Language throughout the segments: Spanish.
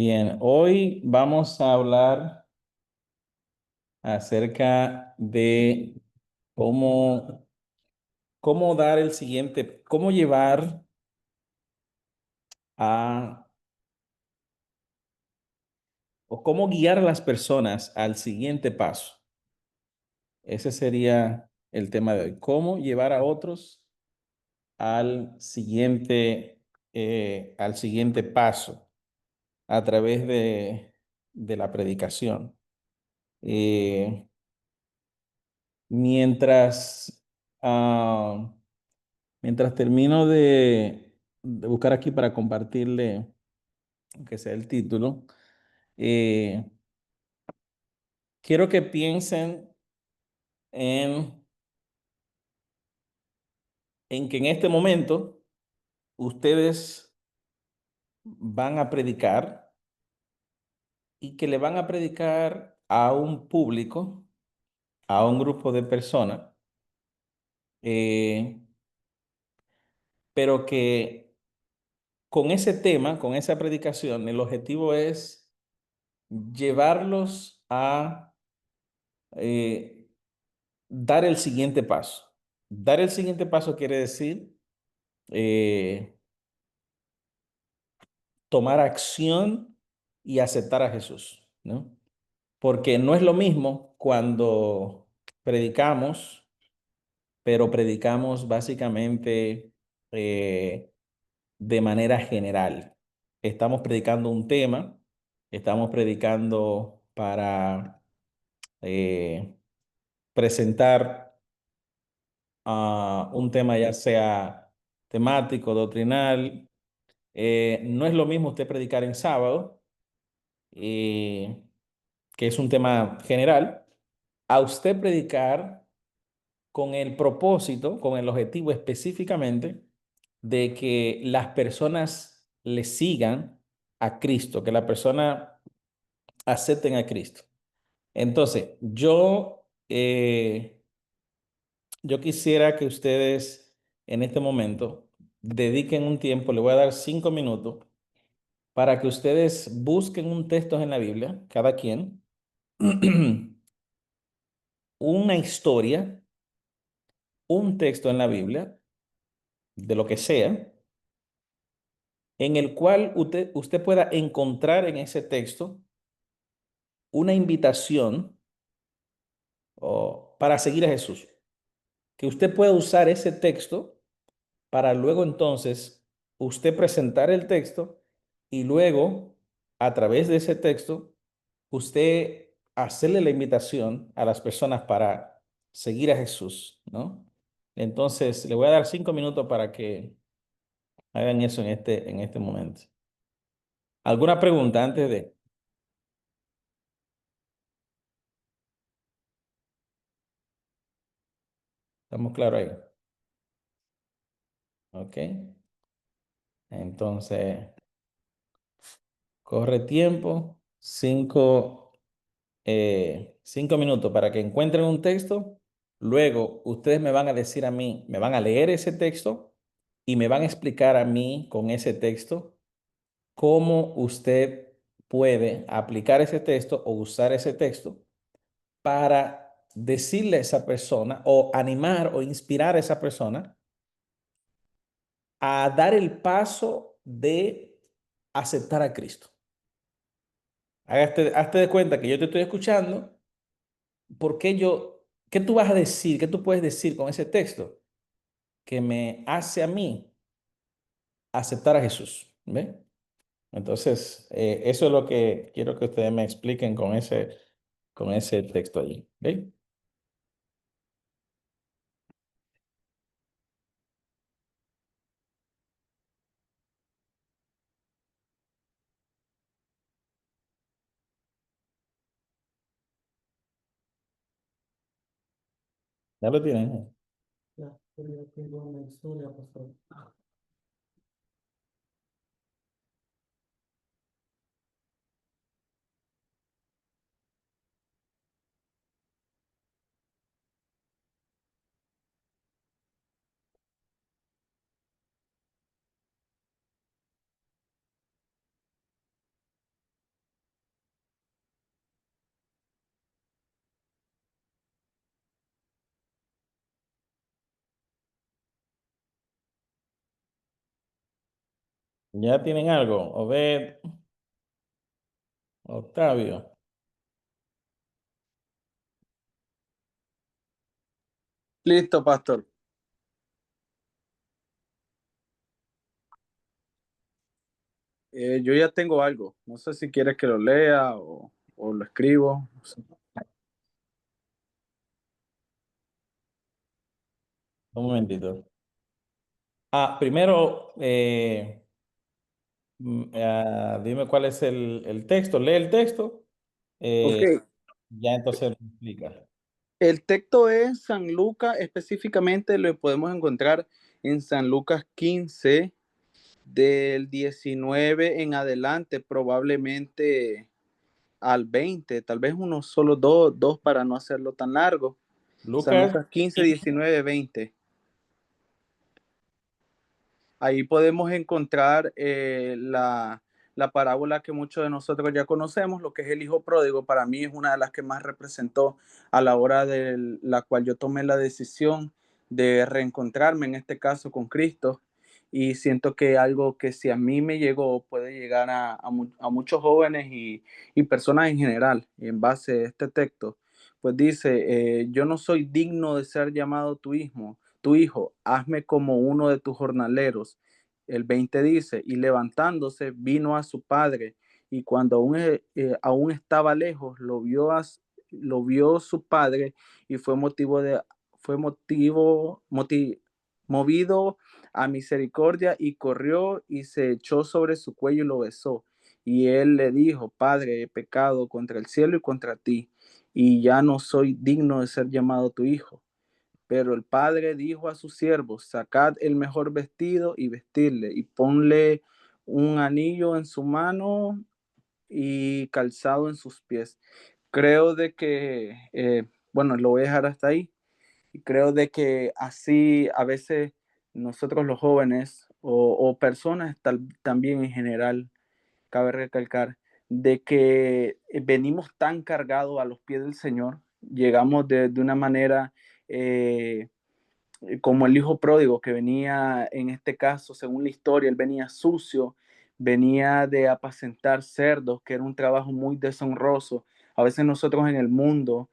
Bien, hoy vamos a hablar acerca de cómo, cómo dar el siguiente, cómo llevar a, o cómo guiar a las personas al siguiente paso. Ese sería el tema de hoy. Cómo llevar a otros al siguiente paso a través de la predicación. Eh, mientras, ah, Mientras termino de buscar aquí para compartirle, que sea el título, eh, quiero que piensen en, en que en este momento ustedes van a predicar y que le van a predicar a un público, a un grupo de personas, eh, pero que con ese tema, con esa predicación, el objetivo es llevarlos a eh, dar el siguiente paso. Dar el siguiente paso quiere decir eh, tomar acción y aceptar a Jesús, ¿no? Porque no es lo mismo cuando predicamos, pero predicamos básicamente eh, de manera general. Estamos predicando un tema, estamos predicando para eh, presentar un tema ya sea temático, doctrinal. No es lo mismo usted predicar en sábado, eh, que es un tema general, a usted predicar con el propósito, con el objetivo específicamente de que las personas le sigan a Cristo, que las personas acepten a Cristo. Entonces, yo quisiera que ustedes en este momento dediquen un tiempo, le voy a dar 5 minutos para que ustedes busquen un texto en la Biblia, cada quien, una historia, un texto en la Biblia, de lo que sea, en el cual usted pueda encontrar en ese texto una invitación para seguir a Jesús. Que usted pueda usar ese texto para luego entonces usted presentar el texto y luego, a través de ese texto, usted hacerle la invitación a las personas para seguir a Jesús, ¿no? Entonces, le voy a dar 5 minutos para que hagan eso en este momento. ¿Alguna pregunta antes de? ¿Estamos claros ahí? Ok. Entonces, corre tiempo. 5 minutos para que encuentren un texto. Luego, ustedes me van a decir a mí, me van a leer ese texto y me van a explicar a mí con ese texto cómo usted puede aplicar ese texto o usar ese texto para decirle a esa persona o animar o inspirar a esa persona a dar el paso de aceptar a Cristo. Hazte de cuenta que yo te estoy escuchando. ¿Por qué qué tú vas a decir, qué tú puedes decir con ese texto que me hace a mí aceptar a Jesús? ¿Ve? Entonces, eso es lo que quiero que ustedes me expliquen con ese texto allí. ¿Ve? ¿Ya lo tienen? Ya, pero yo tengo una historia, pastor. ¿Ya tienen algo? Obed, Octavio. Listo, pastor. Yo ya tengo algo. No sé si quieres que lo lea o lo escribo. No sé. Un momentito. Primero, dime cuál es el texto. Lee el texto. Ok. eh, ya entonces lo explica. El texto es San Lucas, específicamente lo podemos encontrar en San Lucas 15, del 19 en adelante, probablemente al 20, tal vez unos solo dos para no hacerlo tan largo. San Lucas Lucas 15, 15. 19, 20. Ahí podemos encontrar la parábola que muchos de nosotros ya conocemos, lo que es el hijo pródigo. Para mí es una de las que más representó a la hora de la cual yo tomé la decisión de reencontrarme, en este caso con Cristo. Y siento que algo que si a mí me llegó, puede llegar a muchos jóvenes y personas en general, en base a este texto. Pues dice, yo no soy digno de ser llamado tu hijo, hazme como uno de tus jornaleros. El 20 dice, y levantándose vino a su padre, y cuando aún estaba lejos, lo vio su padre, y fue movido a misericordia, y corrió y se echó sobre su cuello y lo besó. Y él le dijo, Padre, he pecado contra el cielo y contra ti, y ya no soy digno de ser llamado tu hijo. Pero el padre dijo a sus siervos, sacad el mejor vestido y vestirle, y ponle un anillo en su mano y calzado en sus pies. Creo de que, bueno, lo voy a dejar hasta ahí, y creo de que así a veces nosotros los jóvenes o personas también en general, cabe recalcar, de que venimos tan cargados a los pies del Señor, llegamos de una manera... como el hijo pródigo que venía, en este caso, según la historia, él venía sucio, venía de apacentar cerdos, que era un trabajo muy deshonroso. A veces nosotros en el mundo,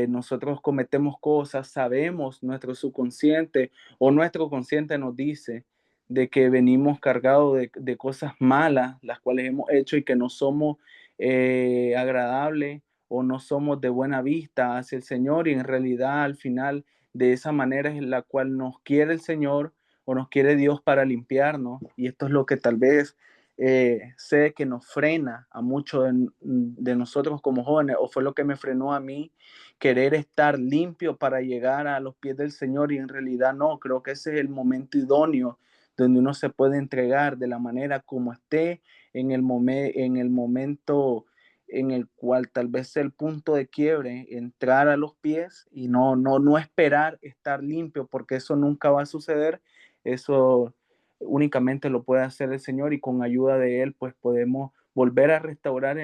nosotros cometemos cosas, sabemos, nuestro subconsciente o nuestro consciente nos dice de que venimos cargados de cosas malas, las cuales hemos hecho y que no somos agradables o no somos de buena vista hacia el Señor, y en realidad al final de esa manera es en la cual nos quiere el Señor o nos quiere Dios para limpiarnos. Y esto es lo que tal vez sé que nos frena a muchos de nosotros como jóvenes, o fue lo que me frenó a mí, querer estar limpio para llegar a los pies del Señor, y en realidad no, creo que ese es el momento idóneo donde uno se puede entregar de la manera como esté, en el momento en el cual tal vez sea el punto de quiebre, entrar a los pies y no esperar estar limpio, porque eso nunca va a suceder. Eso únicamente lo puede hacer el Señor, y con ayuda de Él pues podemos volver a restaurar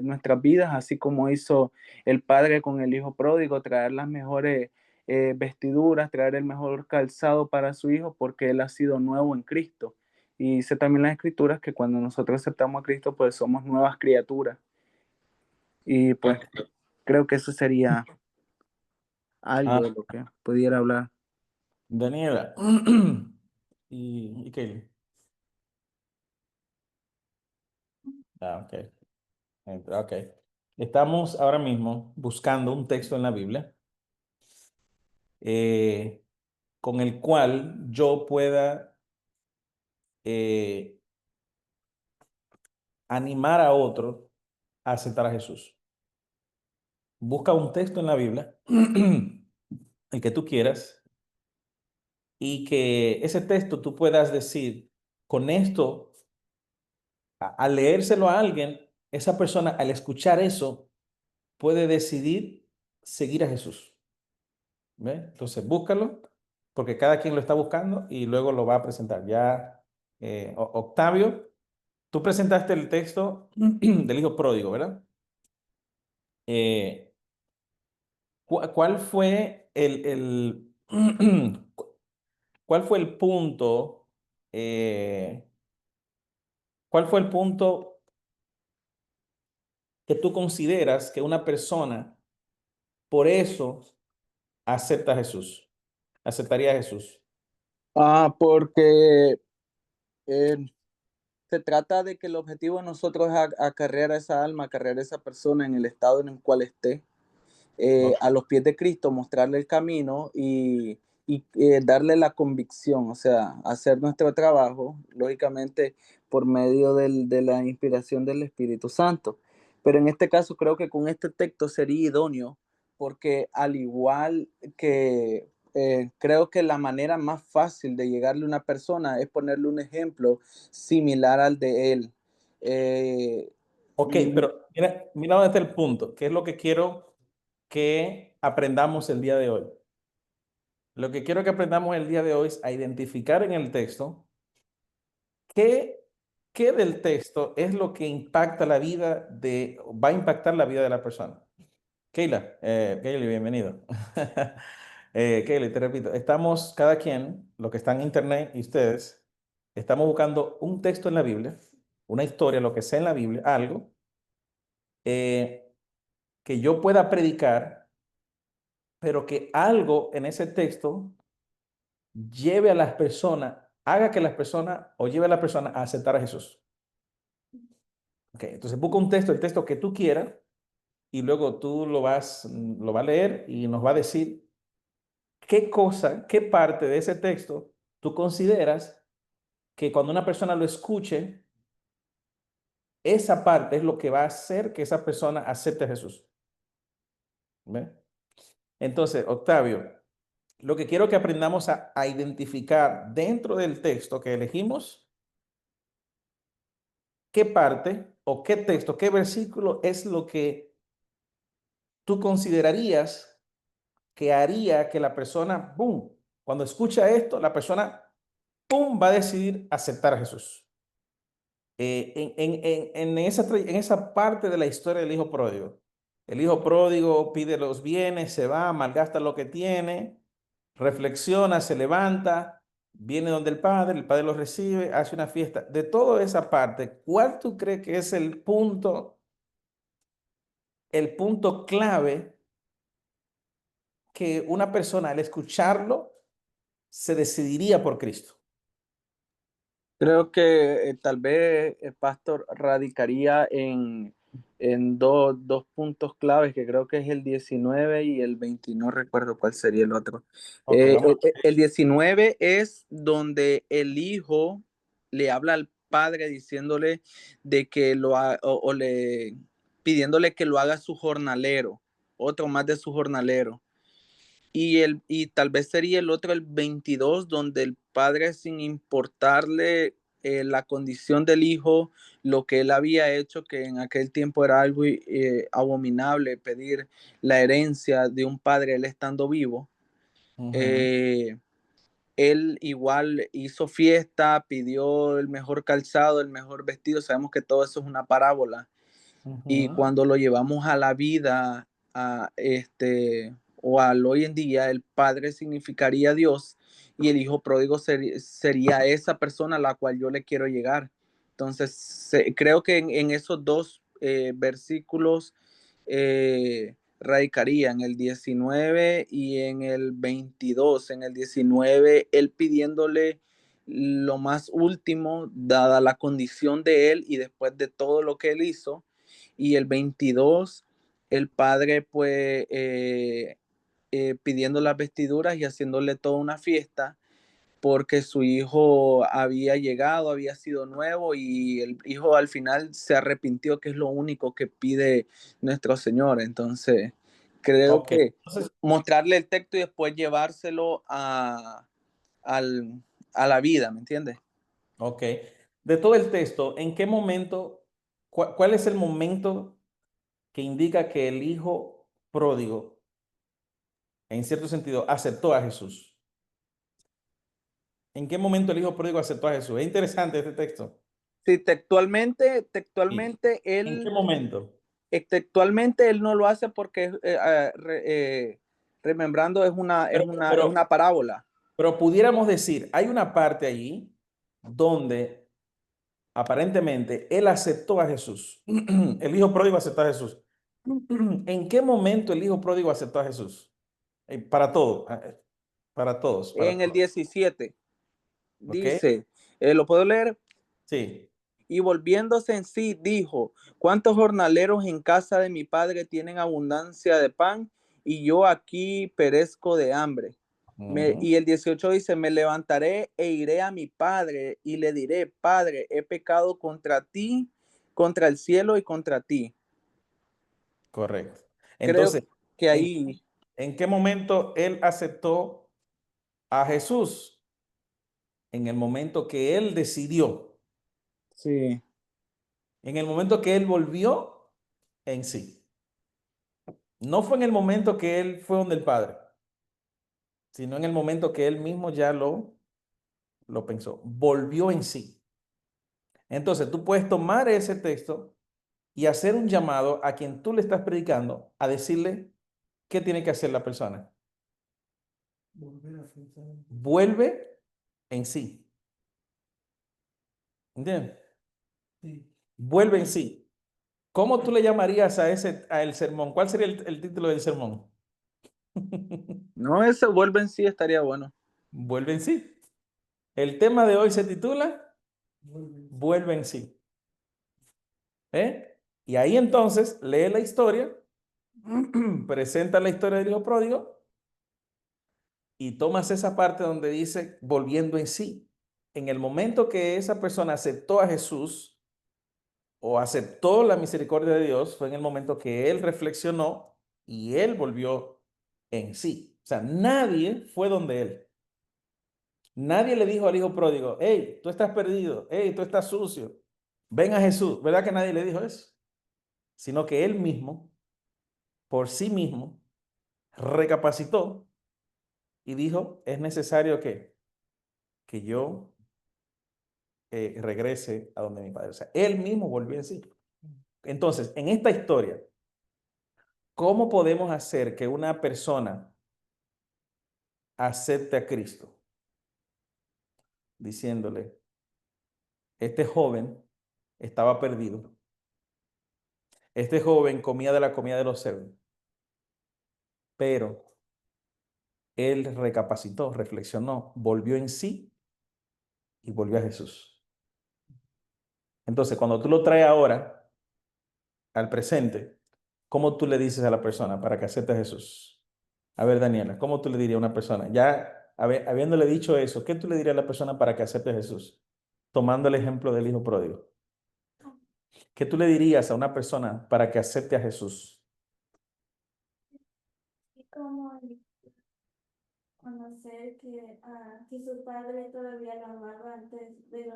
nuestras vidas, así como hizo el Padre con el Hijo pródigo, traer las mejores vestiduras, traer el mejor calzado para su Hijo, porque Él ha sido nuevo en Cristo. Y dice también las Escrituras que cuando nosotros aceptamos a Cristo, pues somos nuevas criaturas. Y pues creo que eso sería algo Ah, de lo que pudiera hablar. Daniela. Y Kelly. Ok. Ok. Estamos ahora mismo buscando un texto en la Biblia eh, con el cual yo pueda eh, animar a otro a aceptar a Jesús. Busca un texto en la Biblia, el que tú quieras, y que ese texto tú puedas decir, con esto, al leérselo a alguien, esa persona al escuchar eso puede decidir seguir a Jesús. ¿Ve? Entonces búscalo, porque cada quien lo está buscando y luego lo va a presentar. Ya, Octavio, tú presentaste el texto del hijo pródigo, ¿verdad? Eh, ¿Cuál fue cuál fue el punto? ¿Cuál fue el punto que tú consideras que una persona por eso acepta a Jesús? ¿Aceptaría a Jesús? Porque eh, se trata de que el objetivo de nosotros es acarrear a esa alma, acarrear a esa persona en el estado en el cual esté, Ok. a los pies de Cristo, mostrarle el camino y darle la convicción, o sea, hacer nuestro trabajo, lógicamente, por medio de la inspiración del Espíritu Santo. Pero en este caso creo que con este texto sería idóneo, porque al igual que creo que la manera más fácil de llegarle a una persona es ponerle un ejemplo similar al de él. Eh, Ok, pero mira, mira dónde está el punto, que es lo que quiero que aprendamos el día de hoy. Lo que quiero que aprendamos el día de hoy es a identificar en el texto qué, qué del texto es lo que impacta la vida de, va a impactar la vida de la persona. Keila, Keila, bienvenido. Keila, te repito, estamos cada quien, los que están en internet y ustedes, estamos buscando un texto en la Biblia, una historia, lo que sea en la Biblia, algo eh, que yo pueda predicar, pero que algo en ese texto lleve a las personas, haga que las personas o lleve a las personas a aceptar a Jesús. Okay, entonces busca un texto, el texto que tú quieras, y luego tú lo vas a leer y nos va a decir qué cosa, qué parte de ese texto tú consideras que cuando una persona lo escuche, esa parte es lo que va a hacer que esa persona acepte a Jesús. ¿Ve? Entonces, Octavio, lo que quiero que aprendamos a identificar dentro del texto que elegimos, qué parte o qué texto, qué versículo es lo que tú considerarías que haría que la persona, boom, cuando escucha esto, la persona, boom, va a decidir aceptar a Jesús. En esa parte de la historia del hijo pródigo. El hijo pródigo pide los bienes, se va, malgasta lo que tiene, reflexiona, se levanta, viene donde el padre lo recibe, hace una fiesta. De toda esa parte, ¿cuál tú crees que es el punto clave que una persona al escucharlo se decidiría por Cristo? Creo que tal vez el pastor radicaría en dos puntos claves, que creo que es el 19 y el 20, no recuerdo cuál sería el otro. Ok, vamos. El 19 es donde el hijo le habla al padre diciéndole de que o le pidiéndole que lo haga su jornalero, otro más de su jornalero. Y tal vez sería el otro, el 22, donde el padre, sin importarle la condición del hijo, lo que él había hecho, que en aquel tiempo era algo abominable, pedir la herencia de un padre él estando vivo, Ujú, eh, él igual hizo fiesta, pidió el mejor calzado, el mejor vestido. Sabemos que todo eso es una parábola, y ujú, cuando lo llevamos a la vida, a o al hoy en día, el padre significaría Dios y el hijo pródigo sería esa persona a la cual yo le quiero llegar. Entonces, creo que en esos dos versículos radicaría en el 19 y en el 22. En el 19, él pidiéndole lo más último, dada la condición de él y después de todo lo que él hizo. Y el 22, el padre pues pidiendo las vestiduras y haciéndole toda una fiesta porque su hijo había llegado, había sido nuevo, y el hijo al final se arrepintió, que es lo único que pide nuestro Señor. Entonces, creo ok. que Entonces, mostrarle el texto y después llevárselo al, a la vida, ¿me entiendes? ok. De todo el texto, ¿en qué momento, cuál es el momento que indica que el hijo pródigo, en cierto sentido, aceptó a Jesús? ¿En qué momento el hijo pródigo aceptó a Jesús? Es interesante este texto. Sí, textualmente, Sí. ¿En qué momento? textualmente él no lo hace porque remembrando Pero, es pero, una parábola. pero pudiéramos decir, hay una parte allí donde aparentemente, él aceptó a Jesús. El hijo pródigo aceptó a Jesús. ¿En qué momento el hijo pródigo aceptó a Jesús? Para todo, para todos, para En el todos. 17 ¿Ok? dice, ¿lo puedo leer? Sí. Y volviéndose en sí, dijo, ¿cuántos jornaleros en casa de mi padre tienen abundancia de pan y yo aquí perezco de hambre? Ujú. Y el 18 dice, me levantaré e iré a mi padre y le diré, Padre, he pecado contra ti, contra el cielo y contra ti. Correcto. Creo Entonces, que ¿en, ahí, en qué momento él aceptó a Jesús? En el momento que él decidió, sí, en el momento que él volvió en sí. No fue en el momento que él fue donde el Padre, sino en el momento que él mismo ya lo pensó. Volvió en sí. Entonces, tú puedes tomar ese texto y hacer un llamado a quien tú le estás predicando a decirle qué tiene que hacer la persona. Volver a pensar. Vuelve en sí. ¿Entiendes? Sí. Vuelve en sí. ¿Cómo tú le llamarías a el sermón? ¿Cuál sería el título del sermón? no, ese vuelve en sí estaría bueno. Vuelve en sí. El tema de hoy se titula Vuelve. Vuelve en sí. ¿Eh? Y ahí entonces lee la historia, presenta la historia del hijo pródigo y tomas esa parte donde dice volviendo en sí. En el momento que esa persona aceptó a Jesús o aceptó la misericordia de Dios, fue en el momento que él reflexionó y él volvió en sí. O sea, nadie fue donde él. Nadie le dijo al hijo pródigo, hey, tú estás perdido, hey, tú estás sucio, ven a Jesús. ¿Verdad que nadie le dijo eso? Sino que él mismo, por sí mismo, recapacitó y dijo, es necesario que yo regrese a donde mi padre. O sea, él mismo volvió en sí. Entonces, en esta historia, ¿cómo podemos hacer que una persona acepte a Cristo? Diciéndole, este joven estaba perdido. Este joven comía de la comida de los cerdos, pero él recapacitó, reflexionó, volvió en sí y volvió a Jesús. Entonces, cuando tú lo traes ahora al presente, ¿cómo tú le dices a la persona para que acepte a Jesús? A ver, Daniela, ¿cómo tú le dirías a una persona? Ya habiéndole dicho eso, ¿qué tú le dirías a la persona para que acepte a Jesús? Tomando el ejemplo del hijo pródigo. ¿Qué tú le dirías a una persona para que acepte a Jesús? Y como conocer que su padre todavía lo amaba antes de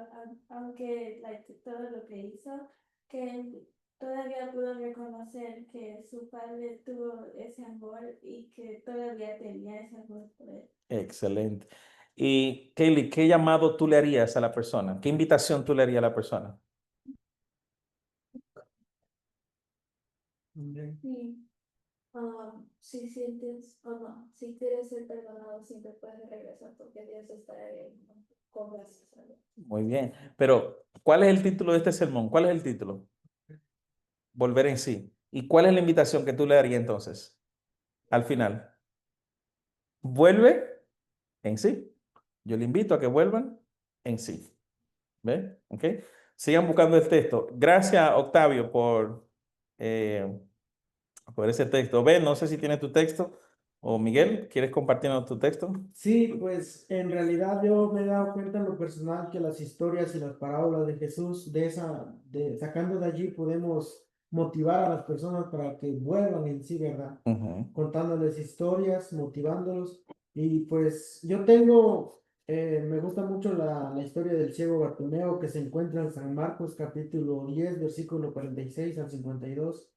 aunque todo lo que hizo, que él todavía pudo reconocer que su padre tuvo ese amor y que todavía tenía ese amor por él. Excelente. Y Kaylee, ¿qué llamado tú le harías a la persona? ¿Qué invitación tú le harías a la persona? Hombre. Sí. Si sientes o no, si quieres ser perdonado, siempre puedes regresar porque Dios está ahí, ¿no? Con gracias a Dios. Muy bien. Pero, ¿cuál es el título de este sermón? ¿Cuál es el título? Volver en sí. ¿Y cuál es la invitación que tú le darías entonces? Al final. Vuelve en sí. Yo le invito a que vuelvan en sí. ¿Ve? ¿Ok? Sigan buscando el texto. Gracias, Octavio, eh, por ese texto. Ve, no sé si tienes tu texto. O Miguel, ¿quieres compartirnos tu texto? Sí, pues en realidad yo me he dado cuenta en lo personal que las historias y las parábolas de Jesús, sacando de allí podemos motivar a las personas para que vuelvan en sí, ¿verdad? Ujú. Contándoles historias, motivándolos. Y pues me gusta mucho la historia del ciego Bartimeo que se encuentra en San Marcos capítulo 10 versículo 46 al 52.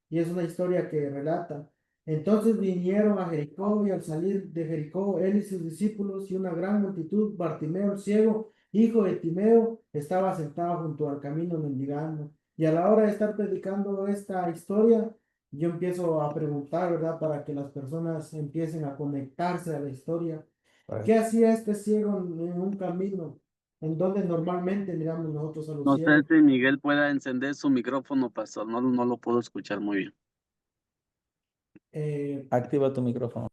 Y es una historia que relata. Entonces vinieron a Jericó y al salir de Jericó, él y sus discípulos y una gran multitud, Bartimeo el ciego, hijo de Timeo, estaba sentado junto al camino mendigando. Y a la hora de estar predicando esta historia, yo empiezo a preguntar, ¿verdad? Para que las personas empiecen a conectarse a la historia. ¿Qué hacía este ciego en un camino? en donde normalmente miramos nosotros a los No sé ciegos. si Miguel pueda encender su micrófono, pastor. No, no lo puedo escuchar muy bien. Activa tu micrófono.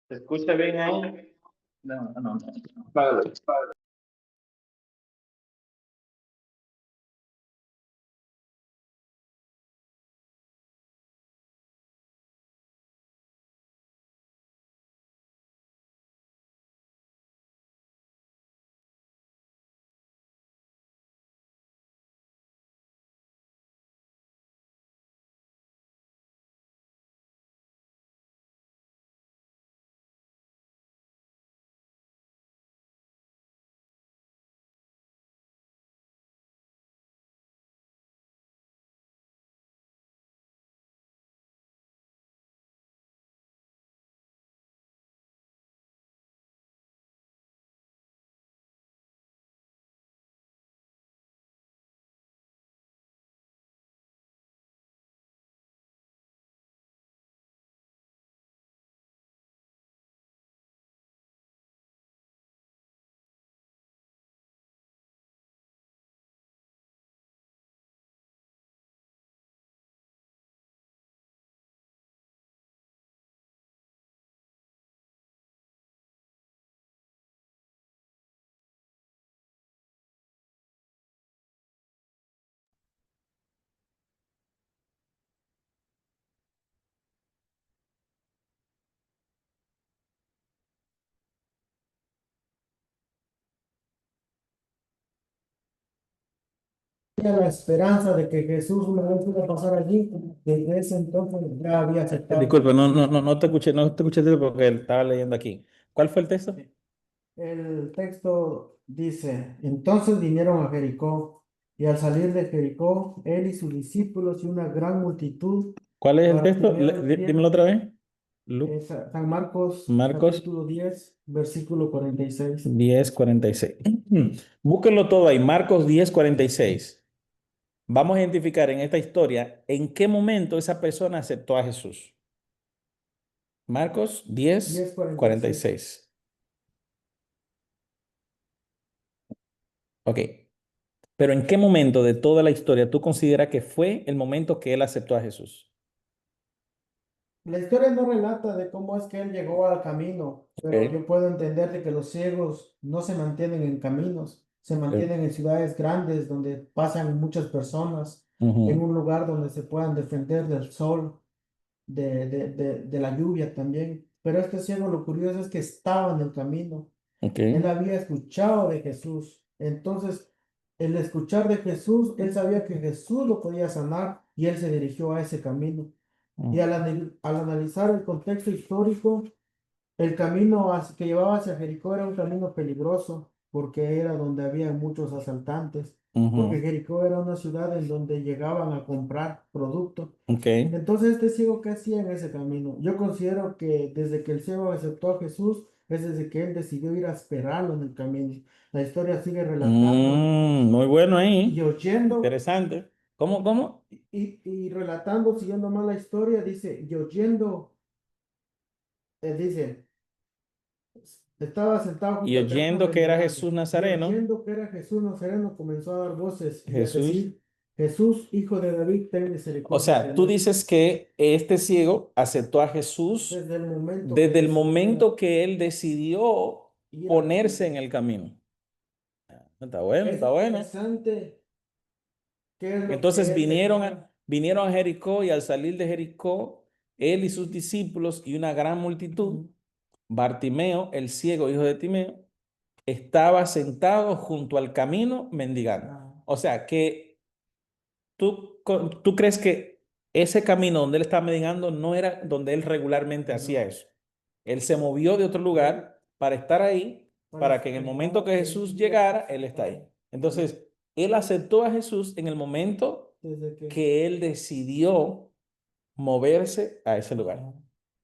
¿Se escucha bien ahí? No, no, no. Apágalo. Tenía la esperanza de que Jesús una vez iba a pasar allí, desde ese entonces ya había aceptado. Disculpe, no te escuché porque estaba leyendo aquí. ¿Cuál fue el texto? El texto dice, entonces vinieron a Jericó, y al salir de Jericó, él y sus discípulos y una gran multitud, ¿Cuál es el texto? Bartimeo el ciego, Dímelo otra vez. Lu- San Marcos, Marcos capítulo 10, versículo 46. 10:46. Búsquenlo todo ahí. Marcos 10:46. Vamos a identificar en esta historia en qué momento esa persona aceptó a Jesús. Marcos 10:46. 10:46. Ok. Pero ¿en qué momento de toda la historia tú consideras que fue el momento que él aceptó a Jesús? La historia no relata de cómo es que él llegó al camino, pero Ok. yo puedo entender de que los ciegos no se mantienen en caminos, se mantienen en ciudades grandes donde pasan muchas personas, en Ujú. un lugar donde se puedan defender del sol, de la lluvia también. Pero este ciego, lo curioso es que estaba en el camino. Ok. Él había escuchado de Jesús. Entonces, el escuchar de Jesús, él sabía que Jesús lo podía sanar y él se dirigió a ese camino. Y al analizar el contexto histórico, el camino que llevaba hacia Jericó era un camino peligroso porque era donde había muchos asaltantes, porque Ujú. Jericó era una ciudad en donde llegaban a comprar productos. Ok. Entonces, este ciego, ¿qué hacía en ese camino? Yo considero que desde que el ciego aceptó a Jesús, es desde que él decidió ir a esperarlo en el camino. La historia sigue relatando Muy bueno y ahí. oyendo, Interesante. ¿Cómo? y relatando, siguiendo más la historia, dice, y oyendo, dice, estaba sentado Y junto al techo oyendo que era mendigando, Jesús y Nazareno, oyendo que era Jesús Nazareno, comenzó a dar voces y a Jesús. decir, Jesús, hijo de David, ten O misericordia de sea, tú mí. dices que este ciego aceptó a Jesús Desde el momento que desde el decidió momento que él decidió ir al ponerse en camino. el camino. Está bueno, Es está bueno. interesante qué es lo que Entonces él tenía. vinieron a Jericó y al salir de Jericó, él y sus discípulos y una gran multitud, Bartimeo, el ciego, hijo de Timeo, estaba sentado junto al camino mendigando. Ah, O sea, que tú crees que ese camino donde él estaba mendigando no era donde él regularmente hacía no, eso. Él se movió de otro lugar para estar ahí, para para que en el momento esperar que que Jesús Jesús llegara, él está ahí. llegara. Entonces, él aceptó a Jesús en el momento Desde que que él decidió moverse a ese lugar. Ajá.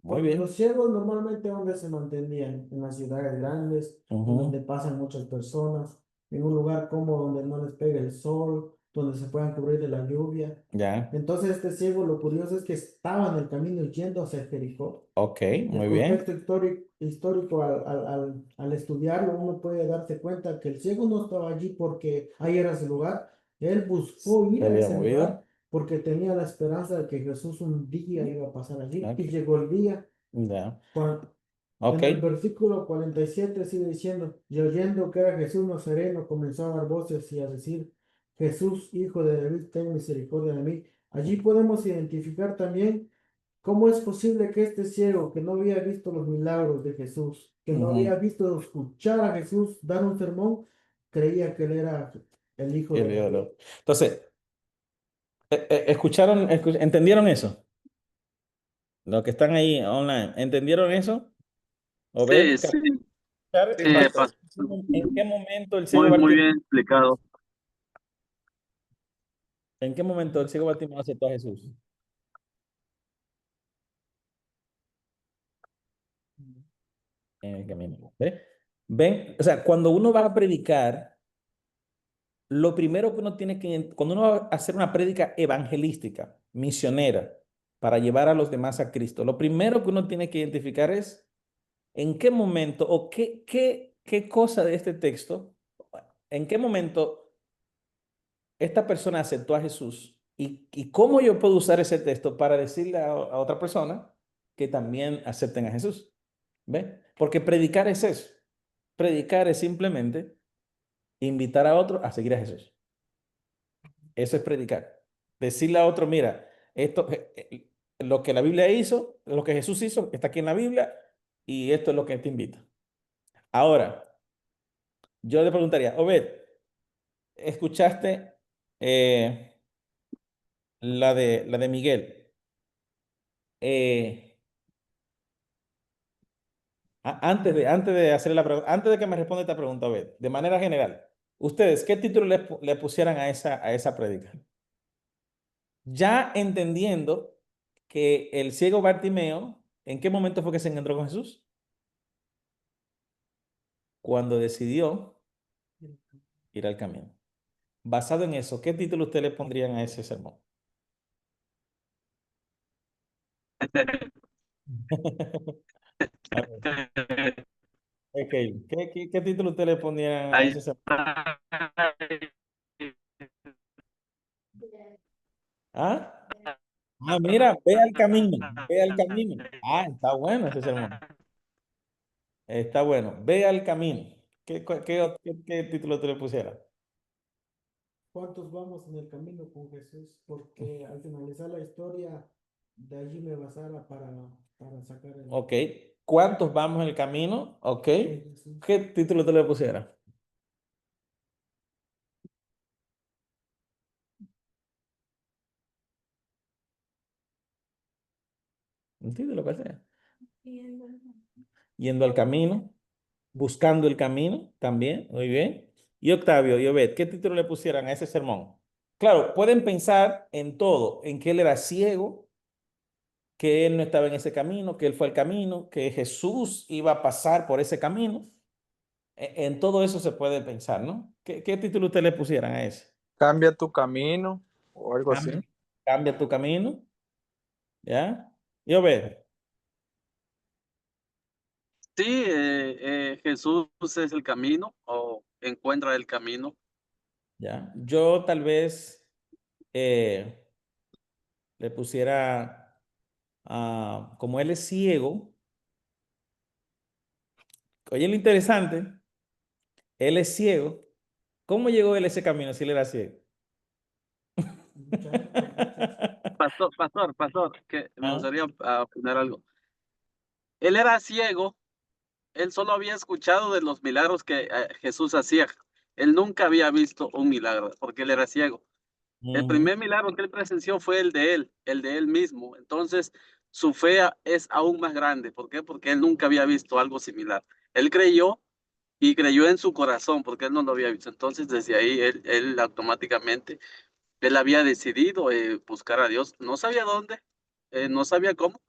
Muy Porque los bien. ciegos normalmente donde se mantenían, en las ciudades grandes, en donde Ujú. pasan muchas personas, en un lugar cómodo donde no les pegue el sol. donde se puedan cubrir de la lluvia. Ya. Entonces este ciego, lo curioso es que estaba en el camino yendo hacia Jericó. Ok, El muy bien. contexto histórico al estudiarlo, uno puede darse cuenta que el ciego no estaba allí porque ahí era su lugar. Él buscó Se ir a había ese lugar movido. porque tenía la esperanza de que Jesús un día iba a pasar allí. Ok, Y llegó el día. ya. Cuan- Ok. En el versículo 47 sigue diciendo, y oyendo que era Jesús Nazareno, comenzó a dar voces y a decir, Jesús, hijo de David, ten misericordia de mí. Allí podemos identificar también cómo es posible que este ciego, que no había visto los milagros de Jesús, que no había Ujú. visto escuchar a Jesús dar un sermón, creía que él era el hijo El de David. ídolo. Entonces, ¿escucharon, entendieron eso? Los que están ahí online, ¿entendieron eso? Sí, Obed, sí, Captar, sí, pastor. ¿en qué momento el ciego Muy Bartimeo, bien explicado. en qué momento el ciego Bartimeo aceptó a Jesús? En el camino. ¿Ve? ¿Ven? O sea, cuando uno va a predicar, lo primero que uno tiene que, cuando uno va a hacer una prédica evangelística, misionera, para llevar a los demás a Cristo, lo primero que uno tiene que identificar es en qué momento o qué cosa de este texto, en qué momento esta persona aceptó a Jesús y cómo yo puedo usar ese texto para decirle a otra persona que también acepten a Jesús. ¿Ve? Porque predicar es eso. Predicar es simplemente invitar a otro a seguir a Jesús. Eso es predicar. Decirle a otro, mira, esto, lo que la Biblia hizo, lo que Jesús hizo, está aquí en la Biblia y esto es lo que te invita. Ahora, yo le preguntaría, Obed, ¿escuchaste la de Miguel? Eh, antes de hacerle la pregunta, antes de que me responda esta pregunta, Obed, de manera general, ustedes, ¿qué título le pusieran a esa prédica? Ya entendiendo que el ciego Bartimeo, ¿en qué momento fue que se encontró con Jesús? Cuando decidió ir al camino. Basado en eso, ¿qué título usted le pondrían a ese sermón? A ver, ok, ¿qué título usted le pondría a Ahí ese sermón? está. ¿Ah? Ah, mira, ve al camino, ve al camino. Ah, está bueno ese sermón. Está bueno, ve al camino. ¿Qué título te le pusiera? ¿Cuántos vamos en el camino con Jesús? Porque al finalizar la historia, de allí me basara para sacar Ok, ¿cuántos vamos en el camino? Ok, con Jesús. ¿qué título te le pusiera? Un título que sea. Yendo al camino, buscando el camino, también, muy bien. Y Octavio y Obed, ¿qué título le pusieran a ese sermón? Claro, pueden pensar en todo, en que él era ciego, que él no estaba en ese camino, que él fue el camino, que Jesús iba a pasar por ese camino. En todo eso se puede pensar, ¿no? ¿Qué título usted le pusieran a ese? Cambia tu camino o algo así. Cambia, cambia tu camino, ¿ya? Y Obed, Sí, Jesús es el camino o encuentra el camino. ¿ya? Yo tal vez eh, le pusiera, como él es ciego, oye lo interesante, él es ciego. ¿Cómo llegó él a ese camino si él era ciego? Luchando con luchas. Pastor, que me ¿Ah? gustaría poner algo. Él era ciego, él solo había escuchado de los milagros que Jesús hacía. Él nunca había visto un milagro porque él era ciego. El Ujú, primer milagro que él presenció fue el de él mismo. Entonces, su fe es aún más grande. ¿Por qué? Porque él nunca había visto algo similar. Él creyó y creyó en su corazón porque él no lo había visto. Entonces, desde ahí, él automáticamente, él había decidido buscar a Dios. No sabía dónde, no sabía cómo,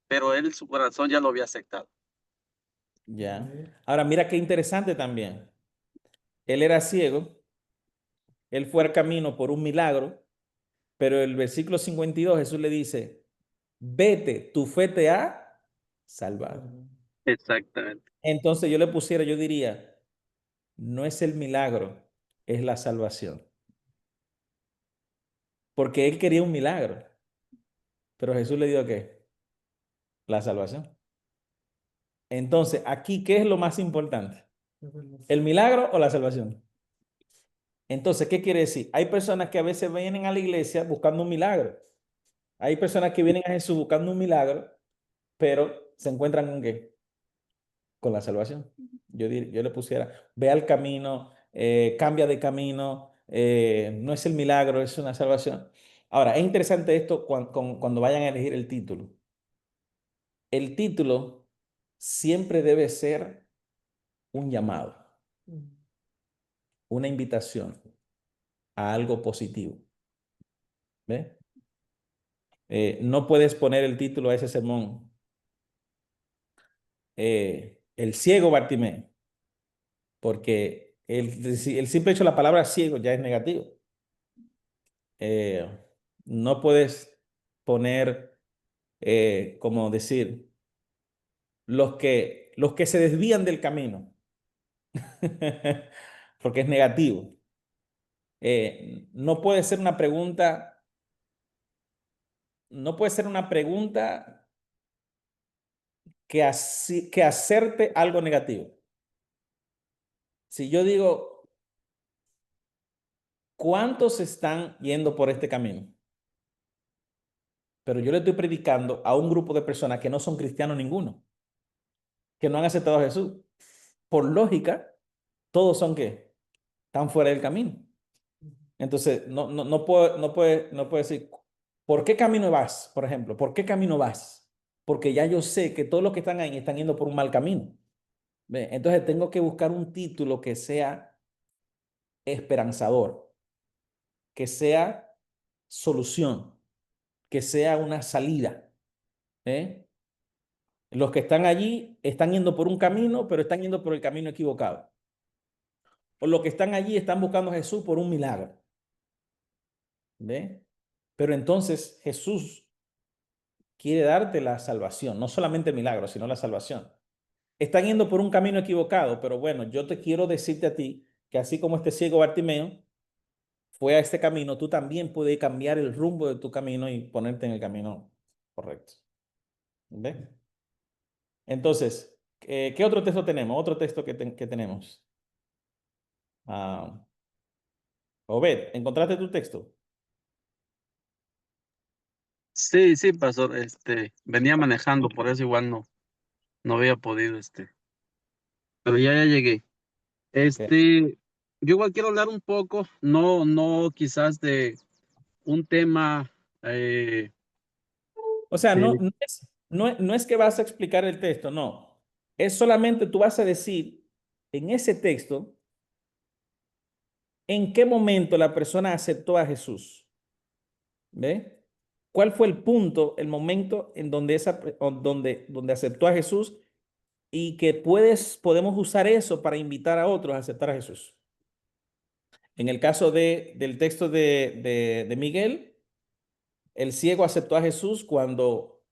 pero él, su corazón ya lo había aceptado. ya. Amén. Ahora, mira qué interesante también. Él era ciego, él fue al camino por un milagro, pero el versículo 52 Jesús le dice, vete, tu fe te ha salvado. Exactamente. Entonces yo diría, no es el milagro, es la salvación. Porque él quería un milagro, pero Jesús le dio ¿qué? La salvación. Entonces, aquí, ¿qué es lo más importante? ¿El milagro o la salvación? Entonces, ¿qué quiere decir? Hay personas que a veces vienen a la iglesia buscando un milagro. Hay personas que vienen a Jesús buscando un milagro, pero se encuentran con ¿qué? Con la salvación. Yo le pusiera, ve al camino, cambia de camino, no es el milagro, es una salvación. Ahora, es interesante esto cuando vayan a elegir el título. El título siempre debe ser un llamado, una invitación a algo positivo. ¿Ve? No puedes poner el título a ese sermón, el ciego Bartimeo, porque el simple hecho de la palabra ciego ya es negativo. No puedes poner, como decir, los que se desvían del camino, porque es negativo. No puede ser una pregunta, no puede ser una pregunta que hacerte algo negativo. Si yo digo, ¿cuántos están yendo por este camino? Pero yo le estoy predicando a un grupo de personas que no son cristianos ninguno, que no han aceptado a Jesús. Por lógica, todos son ¿qué? Están fuera del camino. Entonces, no puedo decir, ¿por qué camino vas? Por ejemplo, ¿por qué camino vas? Porque ya yo sé que todos los que están ahí están yendo por un mal camino. ¿Ve? Entonces, tengo que buscar un título que sea esperanzador, que sea solución, que sea una salida. ¿Eh? Los que están allí están yendo por un camino, pero están yendo por el camino equivocado. O los que están allí están buscando a Jesús por un milagro. ¿Ve? Pero entonces Jesús quiere darte la salvación, no solamente el milagro, sino la salvación. Están yendo por un camino equivocado, pero bueno, yo te quiero decirte a ti que así como este ciego Bartimeo fue a este camino, tú también puedes cambiar el rumbo de tu camino y ponerte en el camino correcto. ¿Ve? Entonces, ¿qué otro texto tenemos? Otro texto que tenemos. Obed, ¿encontraste tu texto? Sí, sí, pastor, venía manejando, por eso igual no había podido, pero ya llegué. ¿Qué? Yo igual quiero hablar un poco, no quizás de un tema, O sea, de- no es que vas a explicar el texto, no. Es solamente tú vas a decir en ese texto en qué momento la persona aceptó a Jesús. ¿Ve? ¿Cuál fue el punto, el momento en donde, donde aceptó a Jesús y que podemos usar eso para invitar a otros a aceptar a Jesús? En el caso del texto de Miguel, el ciego aceptó a Jesús cuando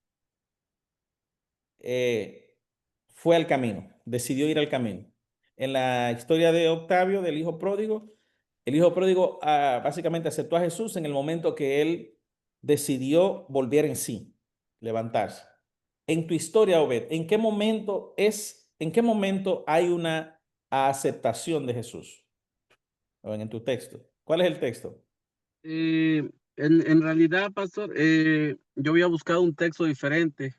fue al camino, decidió ir al camino. En la historia de Octavio, del hijo pródigo, el hijo pródigo básicamente aceptó a Jesús en el momento que él decidió volver en sí, levantarse. En tu historia, Obed, en qué momento hay una aceptación de Jesús? En tu texto. ¿Cuál es el texto? en realidad, pastor, yo había buscado un texto diferente,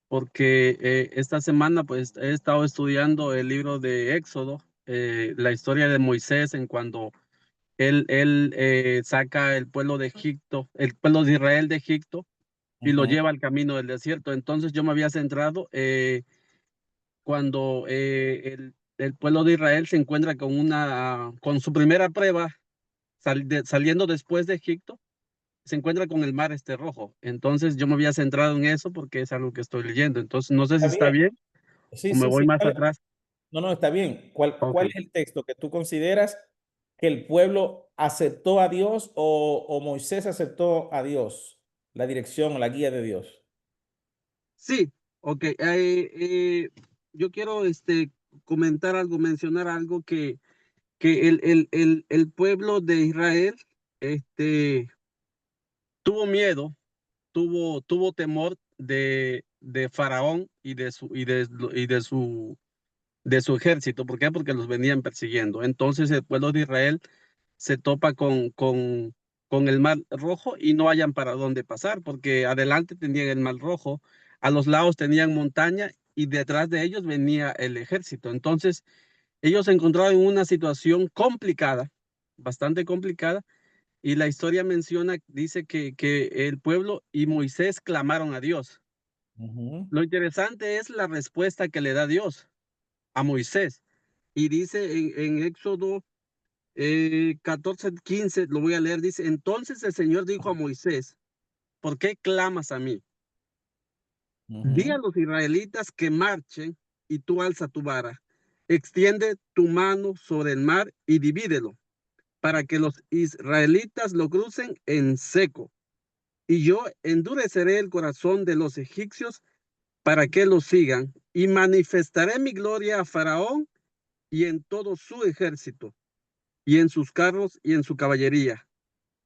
porque esta semana pues he estado estudiando el libro de Éxodo, la historia de Moisés en cuando él saca el pueblo de Egipto, el pueblo de Israel de Egipto y lo lleva al camino del desierto. Entonces yo me había centrado cuando el pueblo de Israel se encuentra con su primera prueba saliendo después de Egipto, se encuentra con el mar rojo. Entonces yo me había centrado en eso porque es algo que estoy leyendo. Entonces no sé si Está está bien. bien Sí, o me sí, voy sí. más atrás. No, está bien. ¿Cuál Ok. es el texto que tú consideras que el pueblo aceptó a Dios o Moisés aceptó a Dios, la dirección, la guía de Dios. Sí, ok. Yo quiero comentar algo, mencionar algo que el pueblo de Israel tuvo miedo, tuvo temor de Faraón y de su ejército. ¿Por qué? Porque los venían persiguiendo. Entonces el pueblo de Israel se topa con el Mar Rojo y no hayan para dónde pasar, porque adelante tenían el Mar Rojo, a los lados tenían montaña y detrás de ellos venía el ejército. Entonces ellos se encontraron en una situación complicada, bastante complicada, y la historia menciona, dice que el pueblo y Moisés clamaron a Dios. Lo interesante es la respuesta que le da Dios a Moisés. Y dice en Éxodo 14:15, lo voy a leer, dice, entonces el Señor dijo a Moisés, ¿por qué clamas a mí? Di a los israelitas que marchen y tú alza tu vara, extiende tu mano sobre el mar y divídelo, para que los israelitas lo crucen en seco. Y yo endureceré el corazón de los egipcios para que lo sigan, y manifestaré mi gloria a Faraón y en todo su ejército, y en sus carros y en su caballería.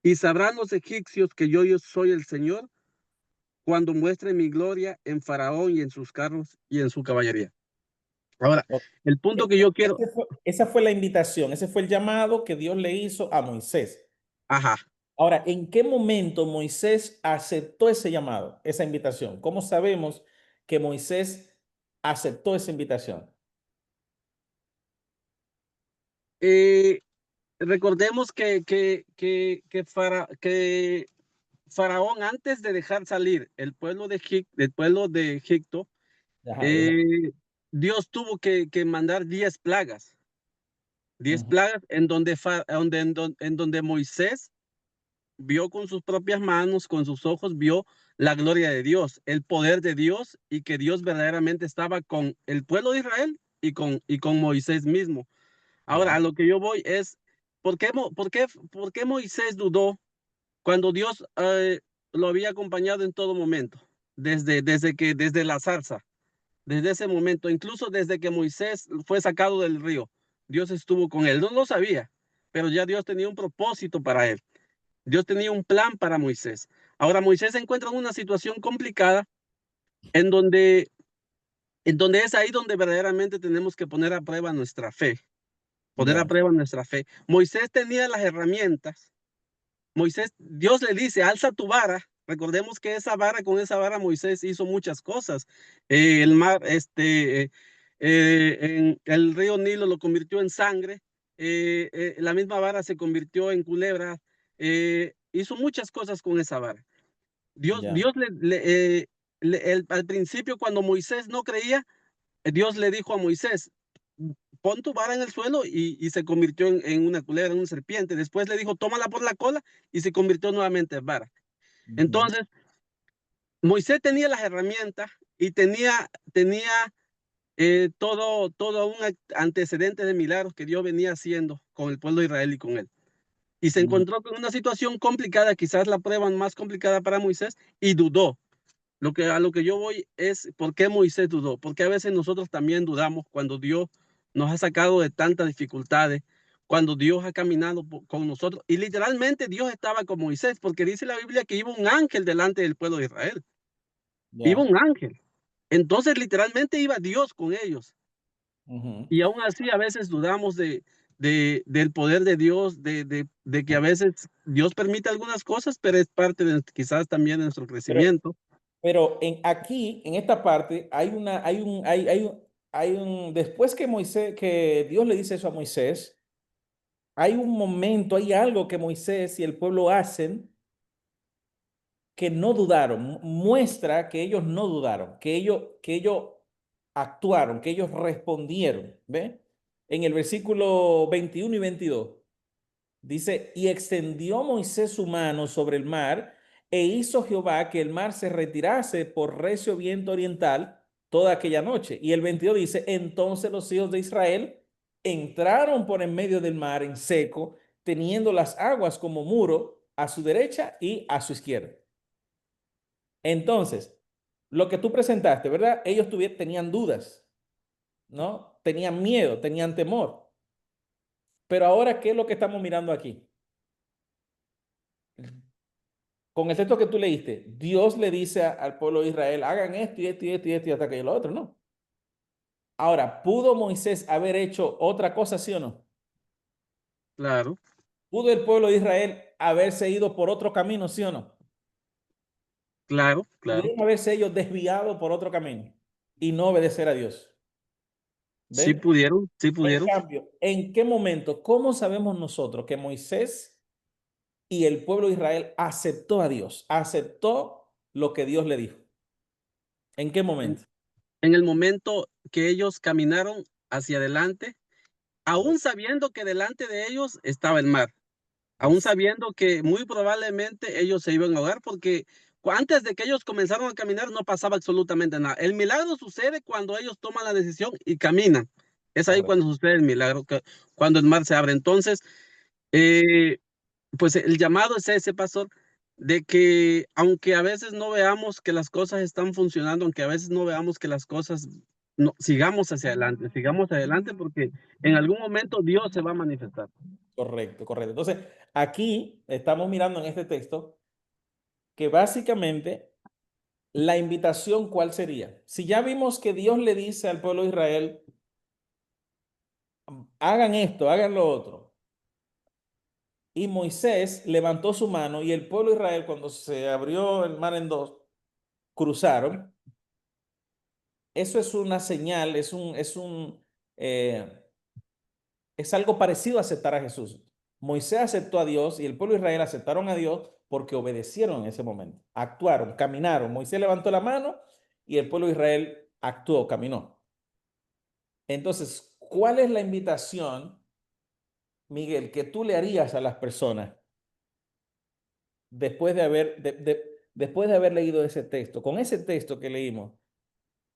Y sabrán los egipcios que yo soy el Señor cuando muestre mi gloria en Faraón y en sus carros y en su caballería. Ahora, el punto que yo quiero... Esa fue la invitación, ese fue el llamado que Dios le hizo a Moisés. Ajá. Ahora, ¿en qué momento Moisés aceptó ese llamado, esa invitación? ¿Cómo sabemos que Moisés aceptó esa invitación? Recordemos que Faraón, antes de dejar salir el pueblo de Egipto, Ajá, deja. Dios tuvo que mandar 10 plagas. 10 plagas en donde Moisés vio con sus propias manos, con sus ojos, vio la gloria de Dios, el poder de Dios y que Dios verdaderamente estaba con el pueblo de Israel y con Moisés mismo. Ahora, a lo que yo voy es, ¿por qué Moisés dudó cuando Dios lo había acompañado en todo momento? Desde la zarza, desde ese momento, incluso desde que Moisés fue sacado del río, Dios estuvo con él. No lo sabía, pero ya Dios tenía un propósito para él. Dios tenía un plan para Moisés. Ahora Moisés se encuentra en una situación complicada en donde es ahí donde verdaderamente tenemos que poner a prueba nuestra fe. Poner a prueba nuestra fe. Moisés tenía las herramientas. Moisés, Dios le dice, alza tu vara. Recordemos que con esa vara Moisés hizo muchas cosas. El mar, en el río Nilo lo convirtió en sangre. La misma vara se convirtió en culebra. Hizo muchas cosas con esa vara. Dios al principio, cuando Moisés no creía, Dios le dijo a Moisés, pon tu vara en el suelo y se convirtió en una culebra, en una serpiente. Después le dijo, tómala por la cola y se convirtió nuevamente en vara. Entonces, Moisés tenía las herramientas y tenía todo un antecedente de milagros que Dios venía haciendo con el pueblo de Israel y con él. Y se encontró con una situación complicada, quizás la prueba más complicada para Moisés, y dudó. A lo que yo voy es, ¿por qué Moisés dudó? Porque a veces nosotros también dudamos cuando Dios nos ha sacado de tantas dificultades, cuando Dios ha caminado con nosotros. Y literalmente Dios estaba con Moisés, porque dice la Biblia que iba un ángel delante del pueblo de Israel. Iba un ángel. Entonces literalmente iba Dios con ellos. Y aún así a veces dudamos del poder de Dios, de que a veces Dios permite algunas cosas, pero es parte de quizás también de nuestro crecimiento. Pero aquí, en esta parte, después que Dios le dice eso a Moisés, hay un momento, hay algo que Moisés y el pueblo hacen que no dudaron, muestra que ellos no dudaron, que ellos actuaron, que ellos respondieron, ¿ve? En el versículo 21 y 22. Dice, y extendió Moisés su mano sobre el mar e hizo Jehová que el mar se retirase por recio viento oriental toda aquella noche. Y el 22 dice, entonces los hijos de Israel entraron por en medio del mar en seco teniendo las aguas como muro a su derecha y a su izquierda. Entonces, lo que tú presentaste, ¿verdad? Ellos tenían dudas, ¿no? Tenían miedo, tenían temor. Pero ahora, ¿qué es lo que estamos mirando aquí? Con el texto que tú leíste, Dios le dice al pueblo de Israel, hagan esto y esto y esto y esto y hasta que lo otro, ¿no? Ahora, ¿pudo Moisés haber hecho otra cosa, sí o no? Claro, ¿Pudo el pueblo de Israel haberse ido por otro camino, sí o no? claro, claro. ¿Pudieron haberse ellos desviado por otro camino y no obedecer a Dios? Sí ¿Ven? pudieron, sí En pudieron. cambio, ¿en qué momento, cómo sabemos nosotros que Moisés y el pueblo de Israel aceptó a Dios, aceptó lo que Dios le dijo? ¿En qué En, momento? en el momento que ellos caminaron hacia adelante, aún sabiendo que delante de ellos estaba el mar, aún Es sabiendo que muy probablemente ellos se iban a ahogar porque antes de que ellos comenzaron a caminar no pasaba absolutamente nada. El milagro sucede cuando ellos toman la decisión y caminan. Es ahí correcto. cuando sucede el milagro, cuando el mar se abre. Entonces, eh, pues el llamado es ese, pastor, de que aunque a veces no veamos que las cosas están funcionando, aunque a veces no veamos que las cosas, no, sigamos adelante porque en algún momento Dios se va a manifestar. Correcto, correcto. Entonces, aquí estamos mirando en este texto que básicamente la invitación, ¿cuál sería? Si ya vimos que Dios le dice al pueblo de Israel, hagan esto, hagan lo otro. Y Moisés levantó su mano y el pueblo de Israel, cuando se abrió el mar en dos, cruzaron. Eso es una señal, eh, es algo parecido a aceptar a Jesús. Moisés aceptó a Dios y el pueblo de Israel aceptaron a Dios porque obedecieron en ese momento. Actuaron, caminaron. Moisés levantó la mano y el pueblo de Israel actuó, caminó. Entonces, ¿cuál es la invitación, Miguel, que tú le harías a las personas después de después de haber leído ese texto? Con ese texto que leímos,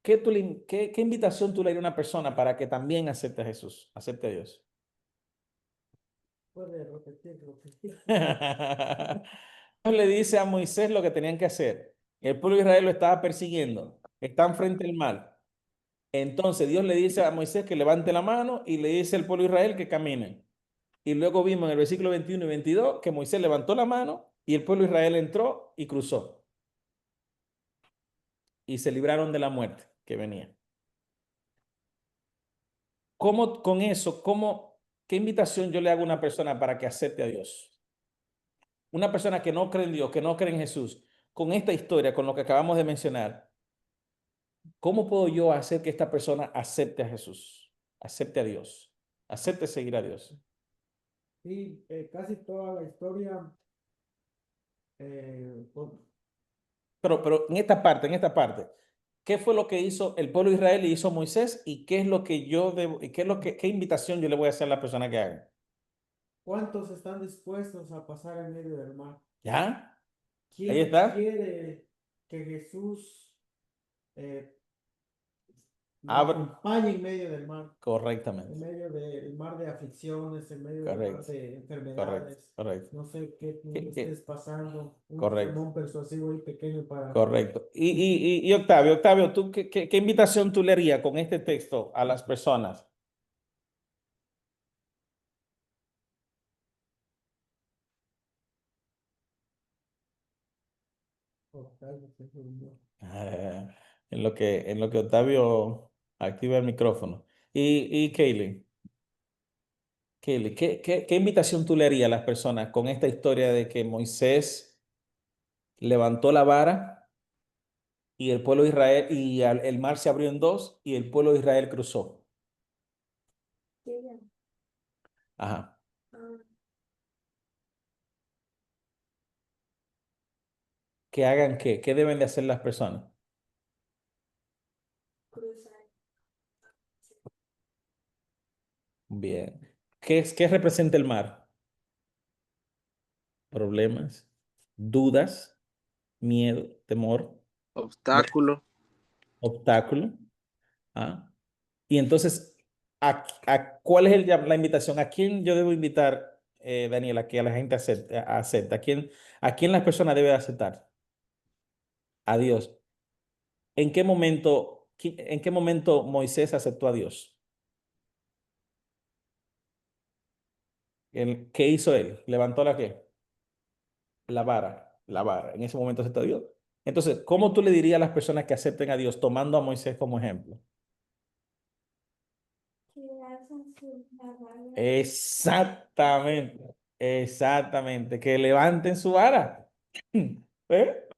¿qué invitación tú le harías a una persona para que también acepte a Jesús, acepte a Dios? Puede repetirlo. Dios le dice a Moisés lo que tenían que hacer. El pueblo de Israel lo estaba persiguiendo. Están frente al mar. Entonces Dios le dice a Moisés que levante la mano y le dice al pueblo de Israel que caminen. Y luego vimos en el versículo 21 y 22 que Moisés levantó la mano y el pueblo de Israel entró y cruzó. Y se libraron de la muerte que venía. ¿Cómo con eso, qué invitación yo le hago a una persona para que acepte a Dios? Una persona que no cree en Dios, que no cree en Jesús, con esta historia, con lo que acabamos de mencionar, ¿cómo puedo yo hacer que esta persona acepte a Jesús, acepte a Dios, acepte seguir a Dios? Sí, casi toda la historia, con- Pero en esta parte, ¿qué fue lo que hizo el pueblo de Israel y hizo Moisés? ¿Y qué es lo que yo debo, y qué invitación yo le voy a hacer a la persona que haga? ¿cuántos están dispuestos a pasar en medio del mar? ¿Ya? Ahí ¿Quién está. quiere que Jesús eh, lo Abre. acompañe en medio del mar? En Correctamente. medio del mar de aflicciones, en medio del mar Correcto. de Correcto. enfermedades. Correcto. No sé qué tú ¿Qué- estés qué? pasando. Un Correcto. sermón persuasivo y pequeño para... Correcto. Y Octavio, Octavio, ¿tú qué invitación tú le harías con este texto a las personas? Ah, en lo que Octavio activa el micrófono. Y Kaylee, ¿qué invitación tú le harías a las personas con esta historia de que Moisés levantó la vara y el pueblo de Israel y el mar se abrió en dos y el pueblo de Israel cruzó? Sí, ya. Ajá. Ah, ¿Que hagan qué? ¿Qué deben de hacer las personas? cruzar. Bien. ¿Qué representa el mar? Problemas, dudas, miedo, temor, ¿ve? Obstáculo. Obstáculo. ¿Ah? Y entonces, ¿cuál es la invitación? ¿A quién yo debo invitar Daniela, que la gente acepta? ¿A quién las personas deben aceptar? A Dios. En qué momento Moisés aceptó a Dios? ¿Qué hizo él? ¿Levantó la qué? La vara, la vara. En ese momento aceptó a Dios. Entonces, ¿cómo tú le dirías a las personas que acepten a Dios tomando a Moisés como ejemplo? que hacen su labor. Exactamente, exactamente, que levanten su vara. ¿Eh?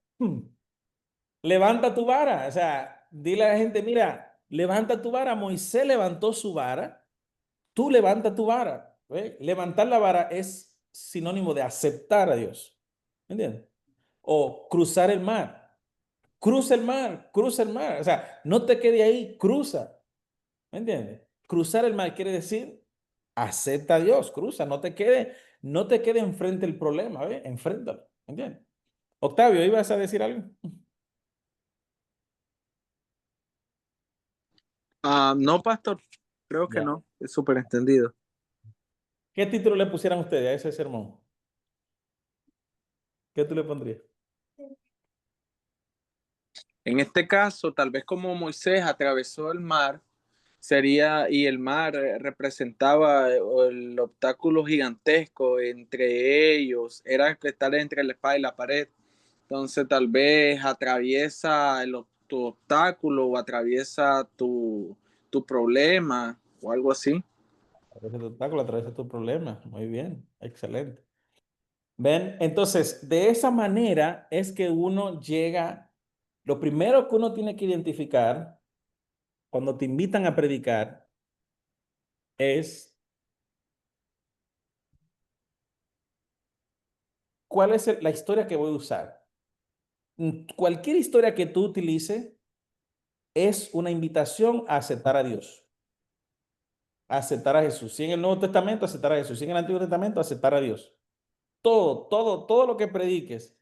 Levanta tu vara, o sea, dile a la gente, mira, levanta tu vara. Moisés levantó su vara, tú levanta tu vara. ¿Ve? Levantar la vara es sinónimo de aceptar a Dios, ¿me entiendes? O cruzar el mar, cruza el mar, cruza el mar, o sea, no te quede ahí, cruza, ¿me entiendes? Cruzar el mar quiere decir acepta a Dios, cruza, no te quede enfrente el problema, ¿ve? Enfréntalo, ¿me entiendes? Octavio, ¿ibas a decir algo? No, pastor, creo que Ya. no, es súper entendido. ¿Qué título le pusieran ustedes a ese sermón? ¿Qué tú le pondrías? En este caso, tal vez como Moisés atravesó el mar, sería, y el mar representaba el obstáculo gigantesco entre ellos, era que estar entre la espada y la pared. Entonces, tal vez atraviesa tu obstáculo o atraviesa tu problema o algo así. Atraviesa tu obstáculo, atraviesa tu problema. Muy bien, excelente. ¿Ven? Entonces, de esa manera es que uno llega, lo primero que uno tiene que identificar cuando te invitan a predicar es cuál es la historia que voy a usar. Cualquier historia que tú utilices es una invitación a aceptar a Dios, a aceptar a Jesús. Si en el Nuevo Testamento, aceptar a Jesús. Si en el Antiguo Testamento, aceptar a Dios. Todo lo que prediques.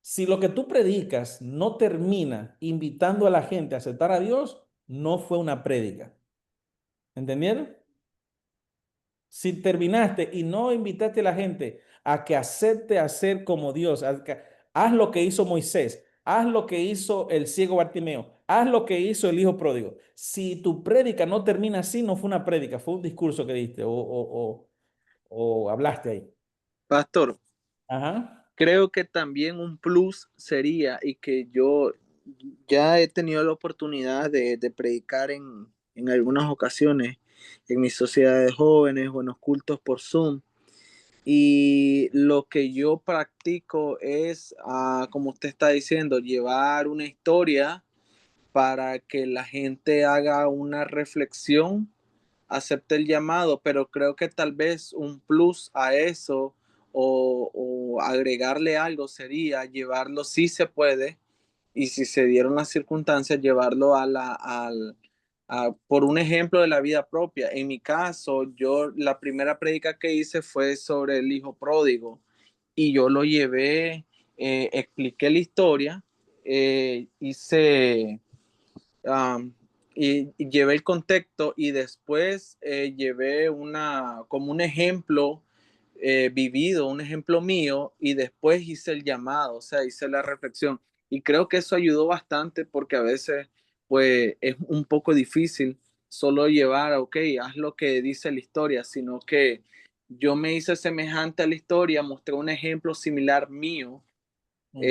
Si lo que tú predicas no termina invitando a la gente a aceptar a Dios, no fue una prédica. ¿Entendieron? Si terminaste y no invitaste a la gente a que acepte a ser como Dios, haz lo que hizo Moisés, haz lo que hizo el ciego Bartimeo, haz lo que hizo el hijo pródigo. Si tu prédica no termina así, no fue una prédica, fue un discurso que diste o hablaste ahí. Pastor, Ajá. creo que también un plus sería, y que yo ya he tenido la oportunidad de predicar en algunas ocasiones en mis sociedades de jóvenes o en los cultos por Zoom. Y lo que yo practico es, como usted está diciendo, llevar una historia para que la gente haga una reflexión, acepte el llamado, pero creo que tal vez un plus a eso o agregarle algo sería llevarlo, si se puede, y si se dieron las circunstancias, llevarlo por un ejemplo de la vida propia. En mi caso, yo la primera prédica que hice fue sobre el hijo pródigo y yo lo llevé, expliqué la historia, hice y llevé el contexto y después llevé como un ejemplo vivido, un ejemplo mío y después hice el llamado, o sea, hice la reflexión y creo que eso ayudó bastante porque a veces pues es un poco difícil solo llevar, ok, haz lo que dice la historia, sino que yo me hice semejante a la historia, mostré un ejemplo similar mío, Ujú.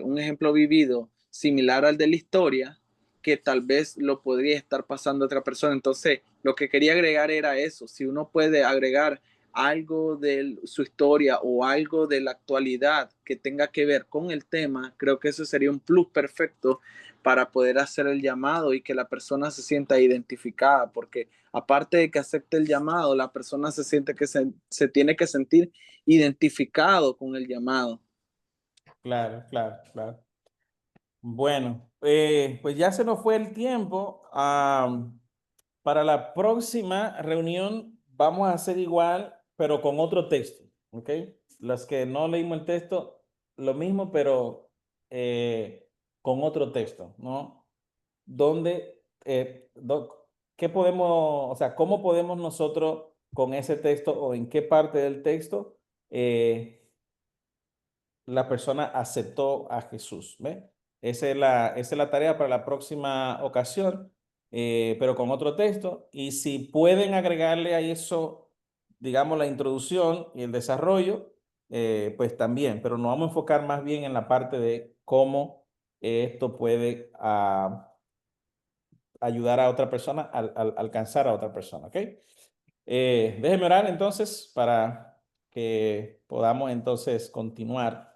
un ejemplo vivido similar al de la historia, que tal vez lo podría estar pasando a otra persona. Entonces, lo que quería agregar era eso. Si uno puede agregar algo de su historia o algo de la actualidad que tenga que ver con el tema, creo que eso sería un plus perfecto para poder hacer el llamado y que la persona se sienta identificada, porque aparte de que acepte el llamado, la persona se siente que se tiene que sentir identificado con el llamado. Claro, claro, claro. Bueno, pues ya se nos fue el tiempo. Para la próxima reunión vamos a hacer igual, pero con otro texto, ¿ok? Los que no leímos el texto, lo mismo, pero con otro texto, ¿no? Donde, ¿qué podemos, o sea, cómo podemos nosotros con ese texto o en qué parte del texto la persona aceptó a Jesús. ¿Ve? Esa es la tarea para la próxima ocasión, pero con otro texto. Y si pueden agregarle a eso, digamos, la introducción y el desarrollo, pues también, pero nos vamos a enfocar más bien en la parte de cómo esto puede ayudar a otra persona a alcanzar a otra persona, ¿ok? Déjeme orar entonces para que podamos entonces continuar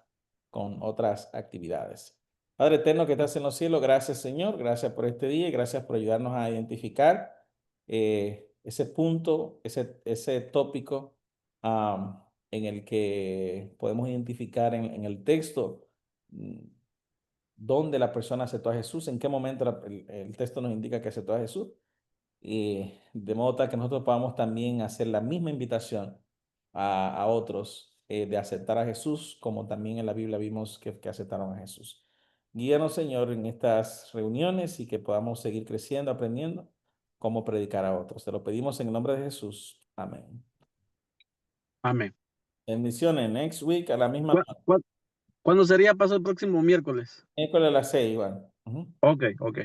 con otras actividades. Padre eterno que estás en los cielos, gracias Señor, gracias por este día y gracias por ayudarnos a identificar ese punto, ese tópico en el que podemos identificar en el texto dónde la persona aceptó a Jesús, en qué momento el texto nos indica que aceptó a Jesús. Y de modo tal que nosotros podamos también hacer la misma invitación a otros de aceptar a Jesús, como también en la Biblia vimos que aceptaron a Jesús. Guíanos, Señor, en estas reuniones y que podamos seguir creciendo, aprendiendo cómo predicar a otros. Te lo pedimos en el nombre de Jesús. Amén. Amén. Bendiciones. Next week a la misma ¿Cu- cu- ¿Cuándo sería paso el próximo miércoles? miércoles a las 6, igual. Ok, ok.